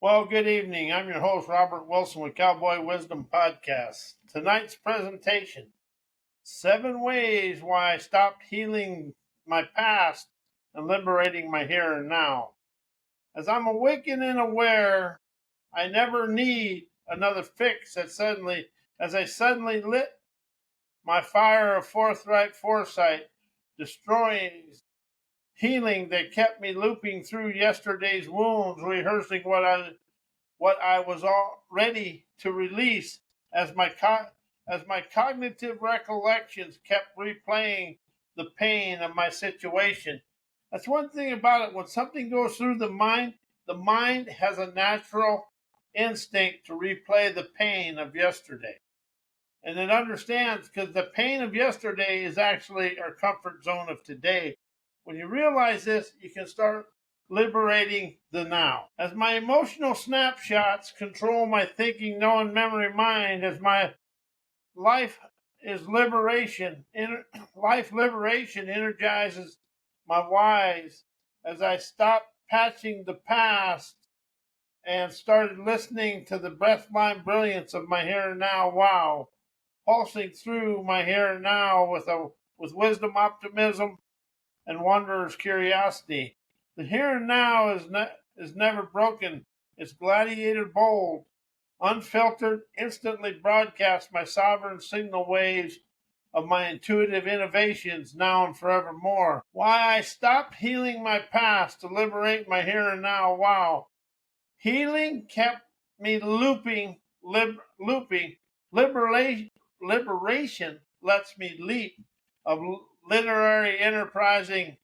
Well, good evening. I'm your host, Robert Wilson with Cowboy Wisdom Podcast. Tonight's presentation, 7 ways why I stopped healing my past and liberating my here and now. As I'm awakened and aware, I never need another fix as I suddenly lit my fire of forthright foresight, destroying healing that kept me looping through yesterday's wounds, rehearsing what I was all ready to release as my cognitive recollections kept replaying the pain of my situation. That's one thing about it. When something goes through the mind has a natural instinct to replay the pain of yesterday. And it understands because the pain of yesterday is actually our comfort zone of today. When you realize this, you can start liberating the now. As my emotional snapshots control my thinking, knowing, memory, mind, as my life is liberation, life liberation energizes my whys as I stop patching the past and started listening to the breathline brilliance of my here and now. Wow, pulsing through my here and now with wisdom, optimism, and wondrous curiosity. The here and now is never broken. It's gladiator bold, unfiltered, instantly broadcast my sovereign signal waves of my intuitive innovations now and forevermore. Why I stopped healing my past to liberate my here and now. Wow. Healing kept me looping. Liberation lets me leap of literary enterprising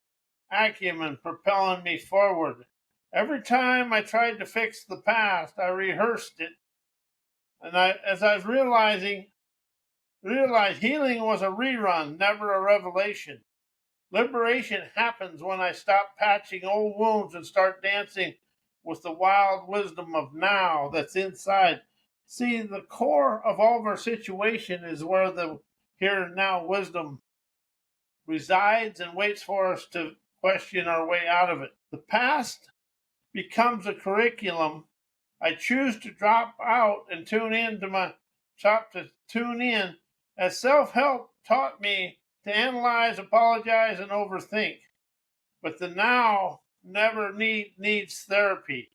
acumen propelling me forward. Every time I tried to fix the past, I rehearsed it, and as I was realized healing was a rerun, never a revelation. Liberation happens when I stop patching old wounds and start dancing with the wild wisdom of now that's inside. See, the core of all of our situation is where the here and now wisdom resides and waits for us to question our way out of it. The past becomes a curriculum. I choose to drop out and tune in as self-help taught me to analyze, apologize, and overthink. But the now never needs therapy.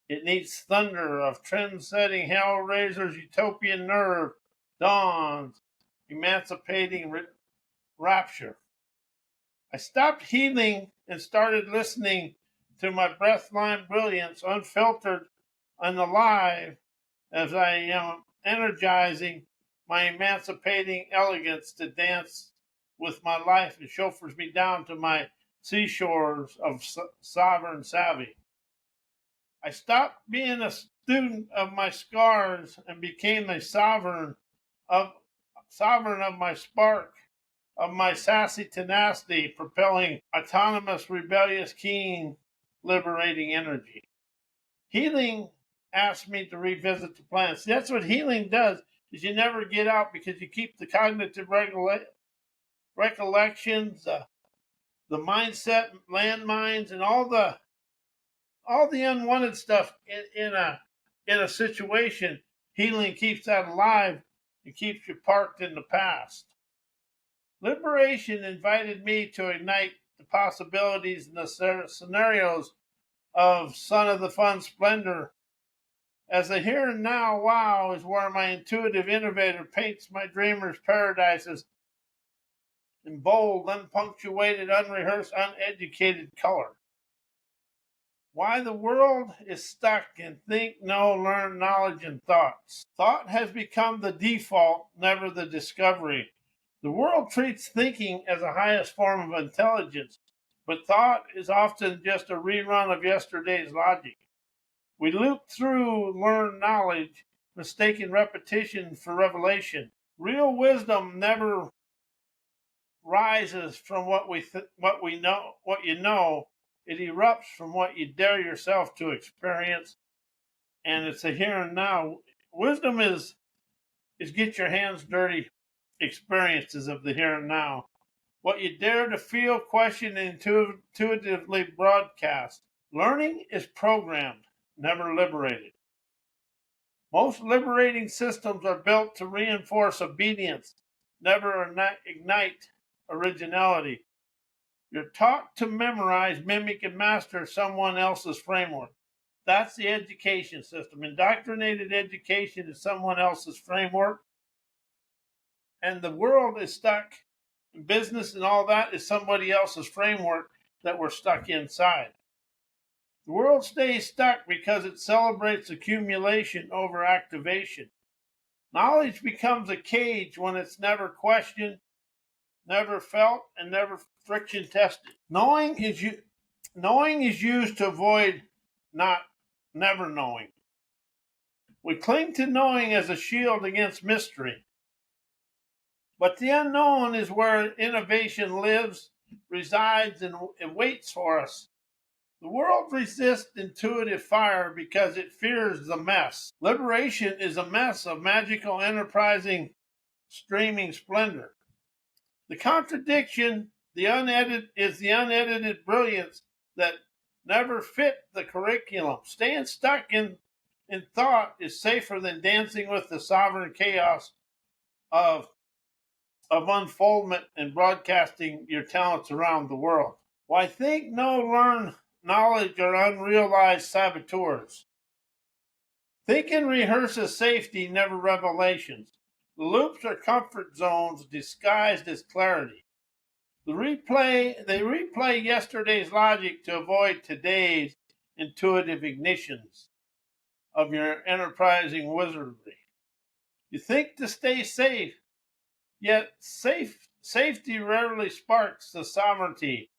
It needs thunder of trend-setting hellraiser's utopian nerve, dawns, emancipating rapture. I stopped healing and started listening to my breathline brilliance, unfiltered and alive, as I am energizing my emancipating elegance to dance with my life and chauffeurs me down to my seashores of sovereign savvy. I stopped being a student of my scars and became a of sovereign of my spark, of my sassy tenacity, propelling autonomous, rebellious, keen, liberating energy. Healing asks me to revisit the plan. See, that's what healing does, is you never get out because you keep the cognitive recollections, the mindset, landmines, and all the unwanted stuff in a situation. Healing keeps that alive and keeps you parked in the past. Liberation invited me to ignite the possibilities and the scenarios of Son of the Fun Splendor. As the here and now wow is where my intuitive innovator paints my dreamer's paradises in bold, unpunctuated, unrehearsed, uneducated color. Why the world is stuck in think, know, learn, knowledge, and thoughts. Thought has become the default, never the discovery. The world treats thinking as the highest form of intelligence, but thought is often just a rerun of yesterday's logic. We loop through learned knowledge, mistaking repetition for revelation. Real wisdom never rises from what you know. It erupts from what you dare yourself to experience, and it's a here and now. Wisdom is get your hands dirty experiences of the here and now. What you dare to feel, question, and intuitively broadcast. Learning is programmed, never liberated. Most liberating systems are built to reinforce obedience, never ignite originality. You're taught to memorize, mimic, and master someone else's framework. That's the education system. Indoctrinated education is someone else's framework, and the world is stuck. Business and all that is somebody else's framework that we're stuck inside. The world stays stuck because it celebrates accumulation over activation. Knowledge becomes a cage when it's never questioned, never felt, and never friction tested. Knowing is used to avoid never knowing. We cling to knowing as a shield against mystery. But the unknown is where innovation lives, resides, and it waits for us. The world resists intuitive fire because it fears the mess. Liberation is a mess of magical, enterprising, streaming splendor. The contradiction, the unedited brilliance that never fit the curriculum. Staying stuck in thought is safer than dancing with the sovereign chaos of unfoldment and broadcasting your talents around the world. Why think, know, learn, knowledge are unrealized saboteurs. Think and rehearse as safety, never revelations. The loops are comfort zones disguised as clarity. They replay yesterday's logic to avoid today's intuitive ignitions of your enterprising wizardry. You think to stay safe, yet safety rarely sparks the sovereignty.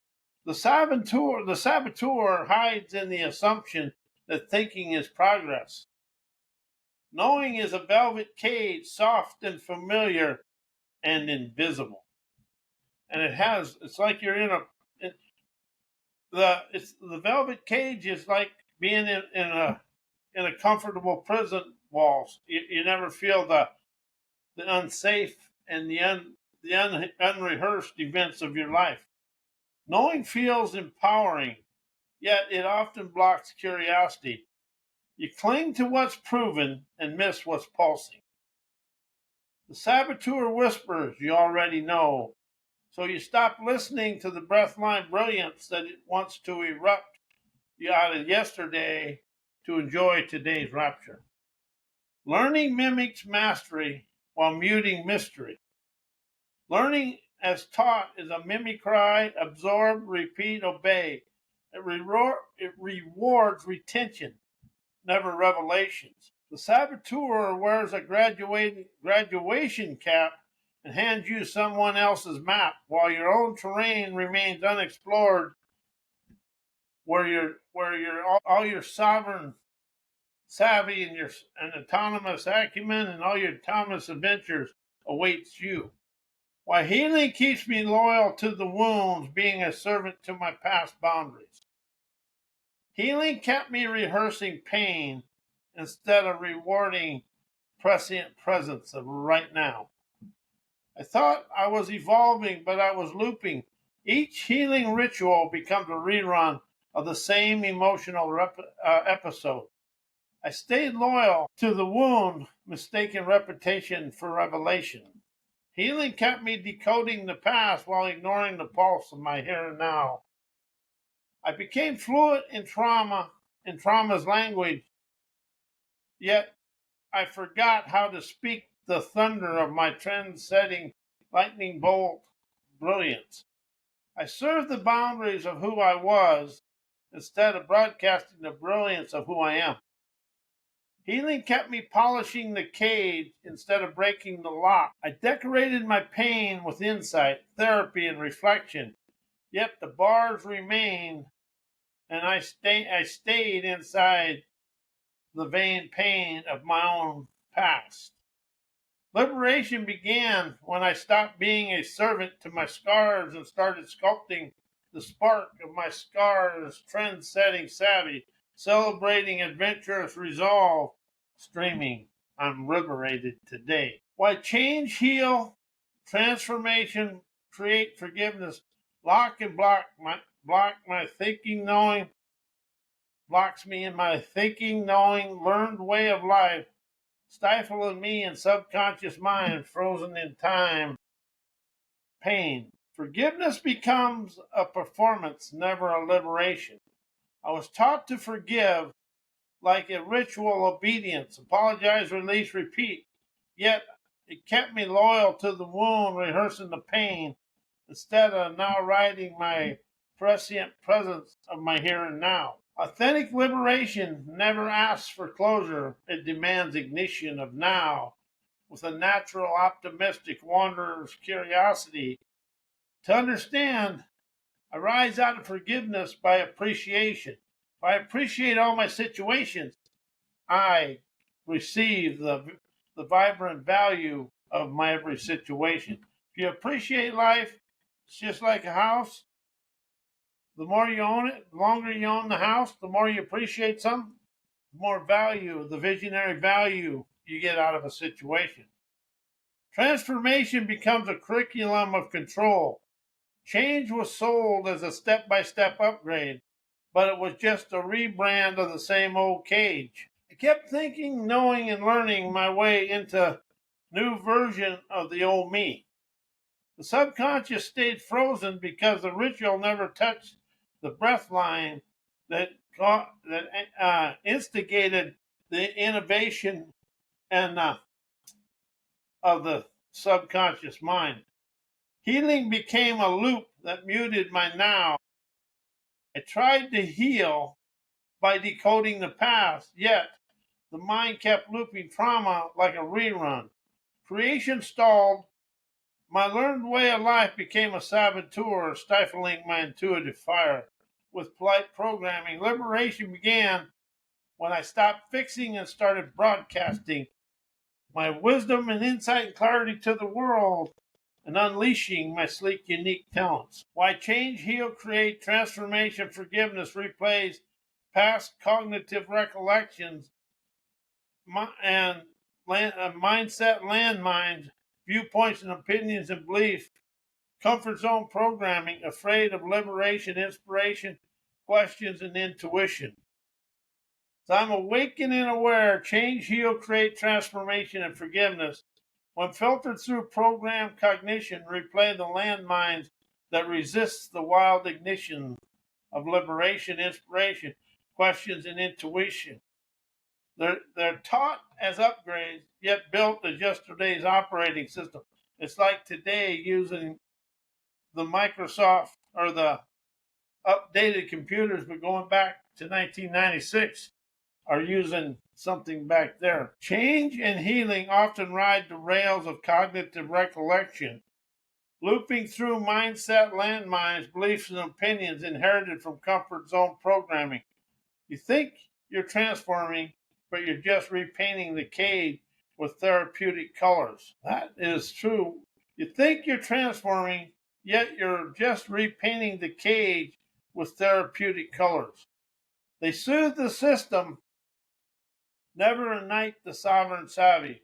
The saboteur hides in the assumption that thinking is progress. Knowing is a velvet cage, soft and familiar and invisible. And it's like you're the velvet cage is like being in a comfortable prison walls. You never feel the unsafe and the unrehearsed events of your life. Knowing feels empowering, yet it often blocks curiosity. You cling to what's proven and miss what's pulsing. The saboteur whispers you already know, so you stop listening to the breathline brilliance that it wants to erupt you out of yesterday to enjoy today's rapture. Learning mimics mastery while muting mystery. Learning as taught is a mimicry, absorb, repeat, obey. It rewards retention, never revelations. The saboteur wears a graduation cap and hands you someone else's map while your own terrain remains unexplored, where all your sovereign savvy and your autonomous acumen and all your autonomous adventures awaits you. Why healing keeps me loyal to the wounds, being a servant to my past boundaries. Healing kept me rehearsing pain instead of rewarding prescient presence of right now. I thought I was evolving, but I was looping. Each healing ritual becomes a rerun of the same emotional episode. I stayed loyal to the wound, mistaking repetition for revelation. Healing kept me decoding the past while ignoring the pulse of my here and now. I became fluent in trauma's language, yet I forgot how to speak the thunder of my trend-setting lightning bolt brilliance. I served the boundaries of who I was instead of broadcasting the brilliance of who I am. Healing kept me polishing the cage instead of breaking the lock. I decorated my pain with insight, therapy, and reflection, yet the bars remained, and I stayed inside the vain pain of my own past. Liberation began when I stopped being a servant to my scars and started sculpting the spark of my scars, trend-setting savvy, celebrating adventurous resolve, streaming. I'm liberated today. Why change, heal, transformation, create forgiveness, block my thinking, knowing, blocks me in my thinking, knowing, learned way of life, stifling me in subconscious mind, frozen in time, pain. Forgiveness becomes a performance, never a liberation. I was taught to forgive like a ritual obedience, apologize, release, repeat. Yet it kept me loyal to the wound, rehearsing the pain, instead of now riding my prescient presence of my here and now. Authentic liberation never asks for closure, it demands ignition of now with a natural, optimistic, wanderer's curiosity. To understand, I rise out of forgiveness by appreciation. If I appreciate all my situations, I receive the vibrant value of my every situation. If you appreciate life, it's just like a house. The more you own it, the longer you own the house, the more you appreciate something, the more value, the visionary value you get out of a situation. Transformation becomes a curriculum of control. Change was sold as a step by step upgrade, but it was just a rebrand of the same old cage. I kept thinking, knowing, and learning my way into new version of the old me. The subconscious stayed frozen because the ritual never touched the breathline that instigated the innovation and of the subconscious mind. Healing became a loop that muted my now. I tried to heal by decoding the past, yet the mind kept looping trauma like a rerun. Creation stalled. My learned way of life became a saboteur, stifling my intuitive fire. With polite programming, liberation began when I stopped fixing and started broadcasting my wisdom and insight and clarity to the world and unleashing my sleek, unique talents. Why change, heal, create, transformation, forgiveness, replays past cognitive recollections and mindset landmines, viewpoints and opinions and beliefs, comfort zone programming, afraid of liberation, inspiration, questions, and intuition. So I'm awakened and aware, change, heal, create, transformation, and forgiveness. When filtered through programmed cognition, replay the landmines that resist the wild ignition of liberation, inspiration, questions, and intuition. They're taught as upgrades, yet built as yesterday's operating system. It's like today using the Microsoft or the updated computers, but going back to 1996, are using something back there. Change and healing often ride the rails of cognitive recollection, looping through mindset landmines, beliefs, and opinions inherited from comfort zone programming. You think you're transforming, but you're just repainting the cage with therapeutic colors. That is true. You think you're transforming, yet you're just repainting the cage with therapeutic colors. They soothe the system, never indict the sovereign savvy.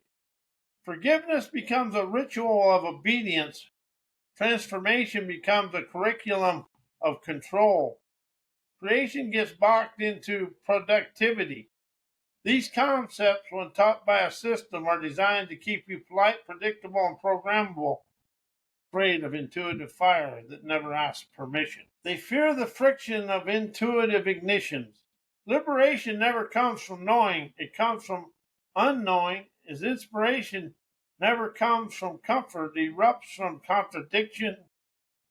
Forgiveness becomes a ritual of obedience. Transformation becomes a curriculum of control. Creation gets boxed into productivity. These concepts, when taught by a system, are designed to keep you polite, predictable, and programmable, afraid of intuitive fire that never asks permission. They fear the friction of intuitive ignitions. Liberation never comes from knowing, it comes from unknowing, as inspiration never comes from comfort, it erupts from contradiction.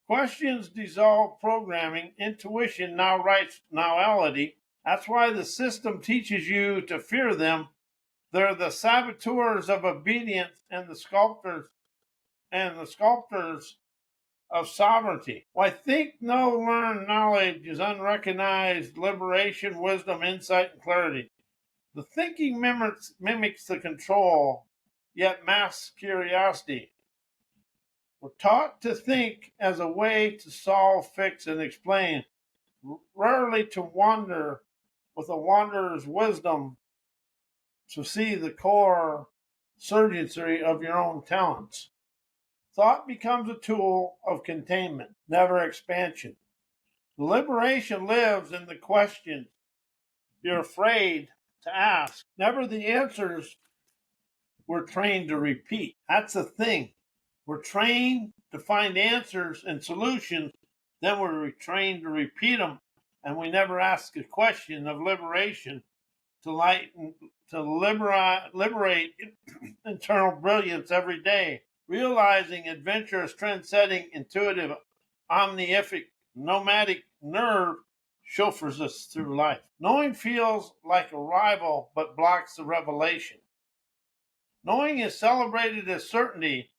Questions dissolve programming, intuition now writes nowality. That's why the system teaches you to fear them. They're the saboteurs of obedience and the sculptors of sovereignty. Why think, know, learn, knowledge is unrecognized liberation, wisdom, insight, and clarity. The thinking mimics the control, yet masks curiosity. We're taught to think as a way to solve, fix, and explain, rarely to wonder with a wanderer's wisdom to see the core surgency of your own talents. Thought becomes a tool of containment, never expansion. Liberation lives in the questions. you're afraid to ask. Never the answers we're trained to repeat. That's the thing. We're trained to find answers and solutions, then we're trained to repeat them, and we never ask a question of liberation to lighten, to liberate internal brilliance every day, realizing adventurous, trend-setting, intuitive, omnific, nomadic nerve chauffeurs us through life. Knowing feels like a rival but blocks the revelation. Knowing is celebrated as certainty,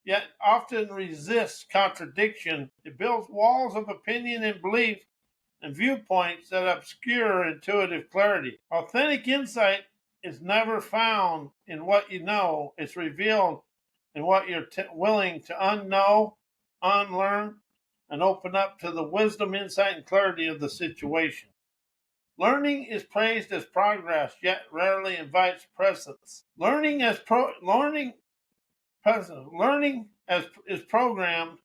yet often resists contradiction. It builds walls of opinion and belief and viewpoints that obscure intuitive clarity. Authentic insight is never found in what you know, it's revealed in what you're willing to unknow, unlearn, and open up to the wisdom, insight, and clarity of the situation. Learning is praised as progress, yet rarely invites presence. Learning as is programmed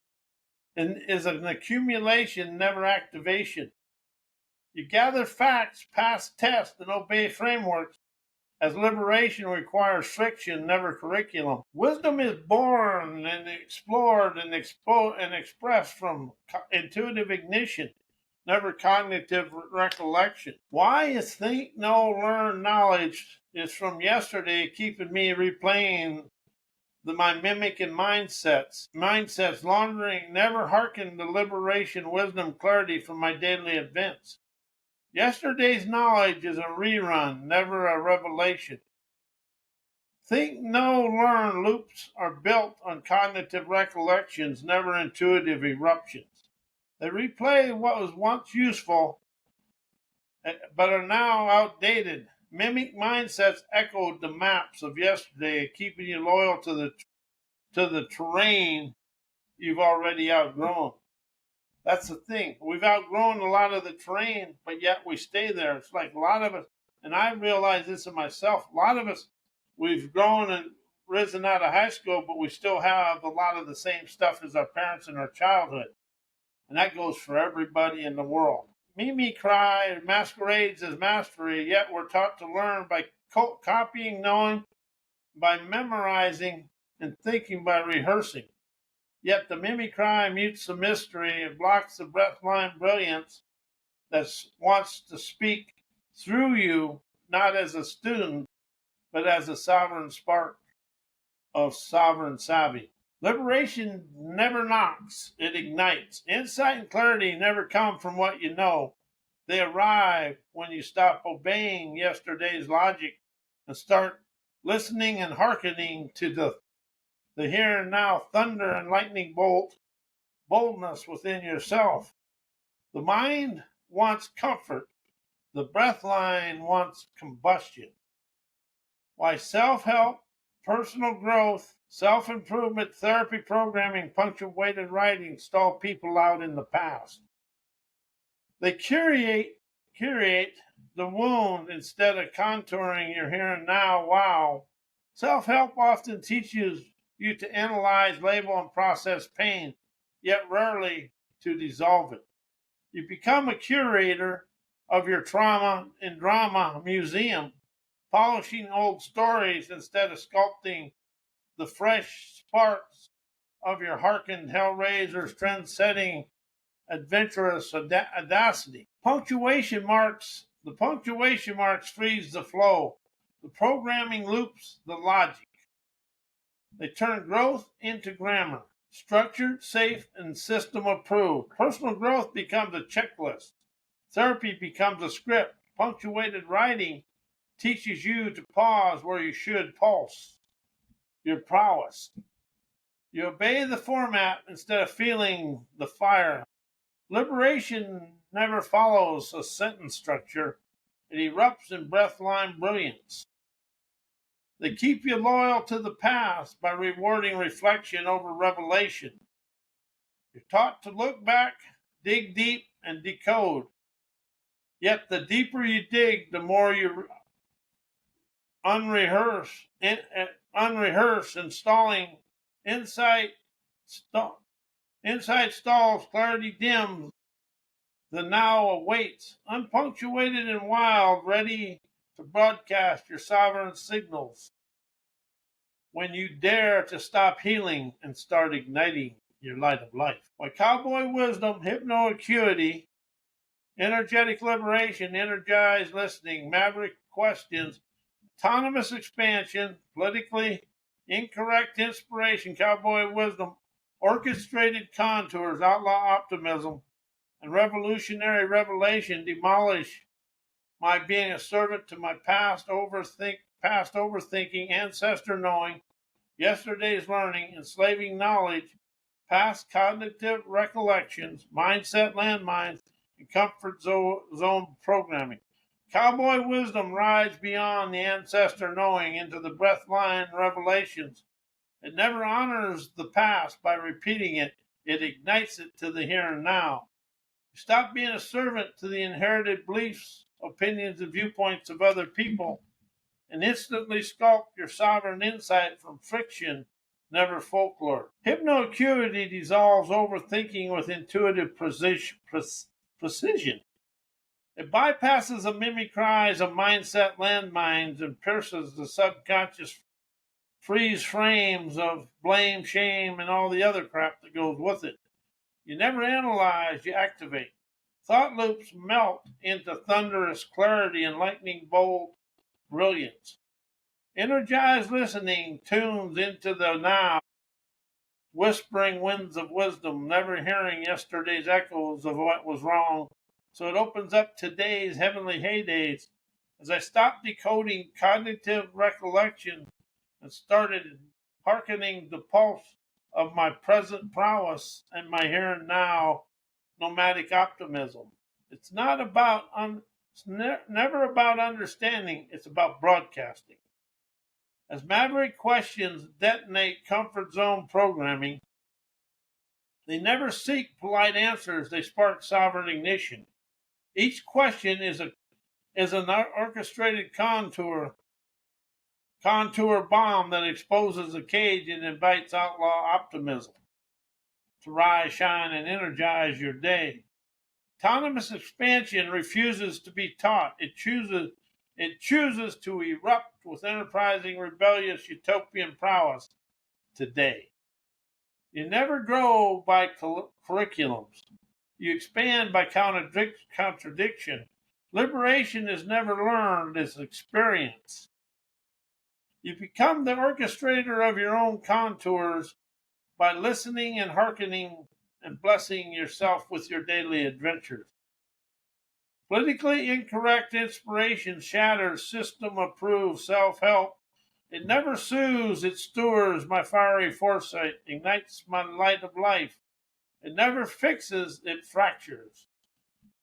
and is an accumulation, never activation. You gather facts, pass tests, and obey frameworks, as liberation requires friction, never curriculum. Wisdom is born and explored and expressed from intuitive ignition, never cognitive recollection. Why is think, know, learn knowledge is from yesterday keeping me replaying my mimic and mindsets, laundering, never hearken to liberation, wisdom, clarity from my daily events. Yesterday's knowledge is a rerun, never a revelation. Think, know, learn loops are built on cognitive recollections, never intuitive eruptions. They replay what was once useful, but are now outdated. Mimic mindsets echoed the maps of yesterday, keeping you loyal to the terrain you've already outgrown. That's the thing. We've outgrown a lot of the terrain, but yet we stay there. It's like a lot of us, and I realize this in myself, a lot of us, we've grown and risen out of high school, but we still have a lot of the same stuff as our parents in our childhood. And that goes for everybody in the world. Mimi cry masquerades as mastery, yet we're taught to learn by copying, knowing, by memorizing, and thinking by rehearsing. Yet the mimicry mutes the mystery and blocks the breathline brilliance that wants to speak through you, not as a student, but as a sovereign spark of sovereign savvy. Liberation never knocks, it ignites. Insight and clarity never come from what you know. They arrive when you stop obeying yesterday's logic and start listening and hearkening to the here and now thunder and lightning boldness within yourself. The mind wants comfort. The breathline wants combustion. Why self-help, personal growth, self-improvement, therapy programming, punctuated writing stall people out in the past. They curate the wound instead of contouring your here and now. Wow. Self-help often teaches you to analyze, label, and process pain, yet rarely to dissolve it. You become a curator of your trauma and drama museum, polishing old stories instead of sculpting the fresh sparks of your harkened Hellraiser's trend-setting adventurous audacity. The punctuation marks freeze the flow. The programming loops the logic. They turn growth into grammar, structured, safe, and system approved. Personal growth becomes a checklist. Therapy becomes a script. Punctuated writing teaches you to pause where you should pulse your prowess. You obey the format instead of feeling the fire. Liberation never follows a sentence structure. It erupts in breathline brilliance. They keep you loyal to the past by rewarding reflection over revelation. You're taught to look back, dig deep, and decode. Yet the deeper you dig, the more you unrehearse, installing insight stalls, clarity dims, The now awaits, unpunctuated and wild, ready to broadcast your sovereign signals when you dare to stop healing and start igniting your light of life. By cowboy wisdom, hypnoacuity, energetic liberation, energized listening, maverick questions, autonomous expansion, politically incorrect inspiration, cowboy wisdom, orchestrated contours, outlaw optimism, and revolutionary revelation demolish my being a servant to my past overthinking, ancestor knowing, yesterday's learning, enslaving knowledge, past cognitive recollections, mindset landmines, and comfort zone programming. Cowboy wisdom rides beyond the ancestor knowing into the breathline revelations. It never honors the past by repeating it, it ignites it to the here and now. Stop being a servant to the inherited beliefs, opinions, and viewpoints of other people and instantly sculpt your sovereign insight from friction, never folklore. Hypnoacuity dissolves overthinking with intuitive precision. It bypasses the mimicries of mindset landmines and pierces the subconscious freeze frames of blame, shame, and all the other crap that goes with it. You never analyze, you activate. Thought loops melt into thunderous clarity and lightning bolt brilliance. Energized listening tunes into the now, whispering winds of wisdom, never hearing yesterday's echoes of what was wrong. So it opens up today's heavenly heydays. As I stopped decoding cognitive recollection and started hearkening the pulse of my present prowess and my here and now nomadic optimism. It's not about never about understanding, it's about broadcasting. As maverick questions detonate comfort zone programming, they never seek polite answers, they spark sovereign ignition. Each question is an orchestrated contour bomb that exposes a cage and invites outlaw optimism to rise, shine, and energize your day. Autonomous expansion refuses to be taught. It chooses to erupt with enterprising, rebellious, utopian prowess today. You never grow by curriculums. You expand by contradiction. Liberation is never learned, it's experience. You become the orchestrator of your own contours by listening and hearkening and blessing yourself with your daily adventures. Politically incorrect inspiration shatters system approved self help. It never soothes, it stewars my fiery foresight, ignites my light of life. It never fixes, it fractures.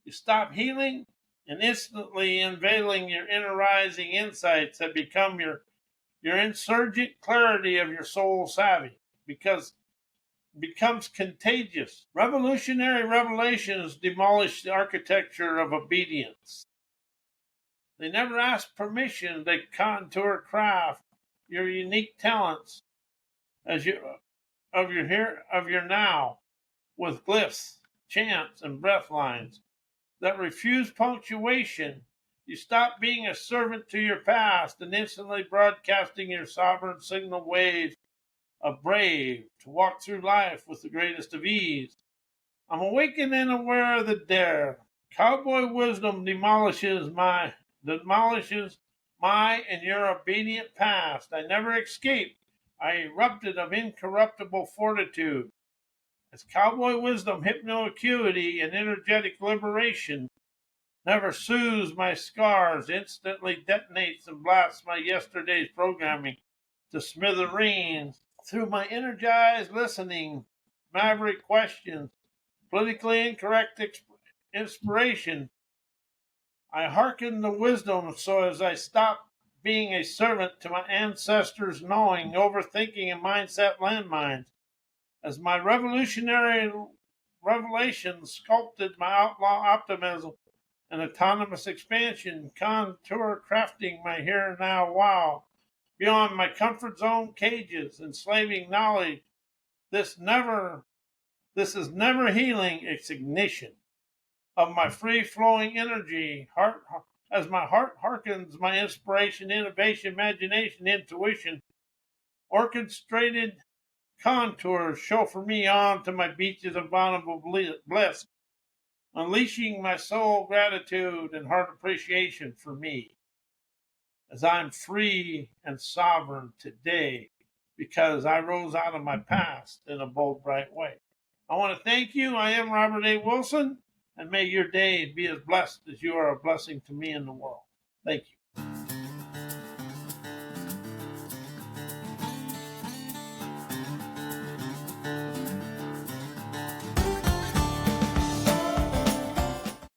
You stop healing, and instantly unveiling your inner rising insights that become your insurgent clarity of your soul savvy, because becomes contagious. Revolutionary revelations demolish the architecture of obedience. They never ask permission, they contour craft your unique talents as you of your now with glyphs, chants, and breath lines that refuse punctuation. You stop being a servant to your past and instantly broadcasting your sovereign signal waves of brave to walk through life with the greatest of ease. I'm awakened and aware of the dare. Cowboy wisdom demolishes my and your obedient past. I never escaped. I erupted of incorruptible fortitude. As cowboy wisdom, hypnoacuity, and energetic liberation never soothes my scars, instantly detonates and blasts my yesterday's programming to smithereens. Through my energized listening, maverick questions, politically incorrect inspiration, I hearken the wisdom so as I stop being a servant to my ancestors' knowing, overthinking, and mindset landmines. As my revolutionary revelations sculpted my outlaw optimism and autonomous expansion, contour crafting my here and now wow. Beyond my comfort zone cages, enslaving knowledge, this is never healing, it's ignition. of my free-flowing energy, as my heart hearkens my inspiration, innovation, imagination, intuition, orchestrated contours chauffeur me on to my beaches of vulnerable bliss, unleashing my soul gratitude and heart appreciation for me, as I'm free and sovereign today because I rose out of my past in a bold, bright way. I want to thank you. I am Robert A. Wilson, and may your day be as blessed as you are a blessing to me in the world. Thank you.